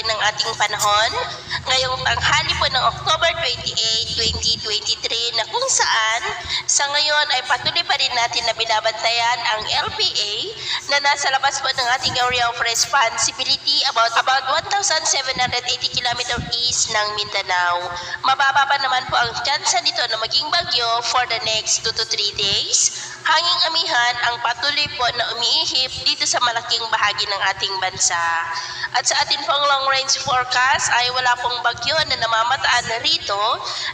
lagay ng ating panahon ngayong tanghali po ng October 28, 2023 na kung saan sa ngayon ay patuloy pa rin natin na binabantayan ang LPA na nasa labas po ng ating area of responsibility about 1,780 km east ng Mindanao. Mababa pa naman po ang tsansa nito na maging bagyo for the next 2 to 3 days. Hanging amihan ang patuloy po na umiihip dito sa malaking bahagi ng ating bansa. At sa ating pong long range forecast ay wala pong bagyo na namamataan na rito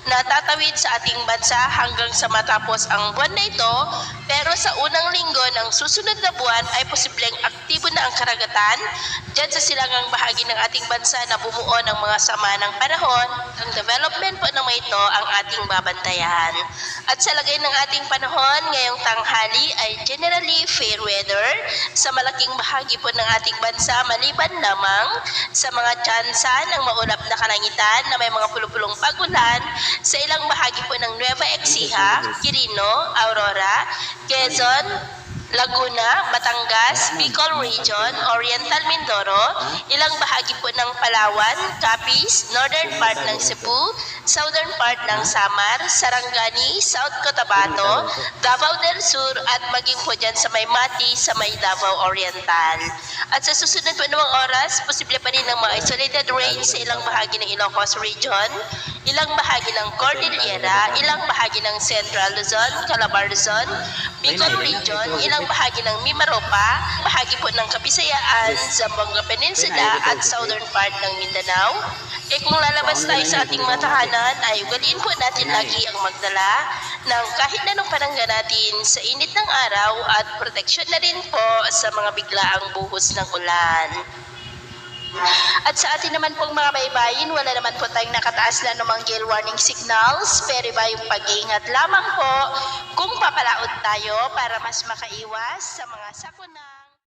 na tatawid sa ating bansa hanggang sa matapos ang buwan na ito. Pero sa unang linggo ng susunod na buwan ay posibleng aktibo na ang karagatan dyan sa silangang bahagi ng ating bansa na bumuo ng mga sama ng panahon. Ang development po ng mga ito ang ating babantayan. At sa lagay ng ating panahon ngayong tanghali ay generally fair weather sa malaking bahagi po ng ating bansa maliban lamang sa mga tsansa ng maulap na kalangitan na may mga pulupulong pag-ulan sa ilang bahagi po ng Nueva Ecija, Quirino, Aurora, Quezon, Laguna, Batangas, Bicol Region, Oriental Mindoro, ilang bahagi po ng Palawan, Capiz, northern part ng Cebu, southern part ng Samar, Sarangani, South Cotabato, Davao del Sur at maging po dyan sa may Mati sa may Davao Oriental. At sa susunod po ng oras, posible pa rin ng mga isolated rain sa ilang bahagi ng Ilocos Region, ilang bahagi ng Cordillera, ilang bahagi ng Central Luzon, Calabar Luzon, Bicol Region, ilang bahagi ng Mimaropa, bahagi po ng Kabisayaan, Zamboanga Peninsula at southern part ng Mindanao. Kung lalabas tayo sa ating mga tahanan ay ugaliin po natin lagi ang magdala ng kahit na nung panangga natin sa init ng araw at proteksyon na rin po sa mga biglaang buhos ng ulan. At sa atin naman pong mga baybayin, wala naman po tayong nakataas na namang gale warning signals, pero ba yung pag-iingat lamang po kung papalaot tayo para mas makaiwas sa mga sakuna.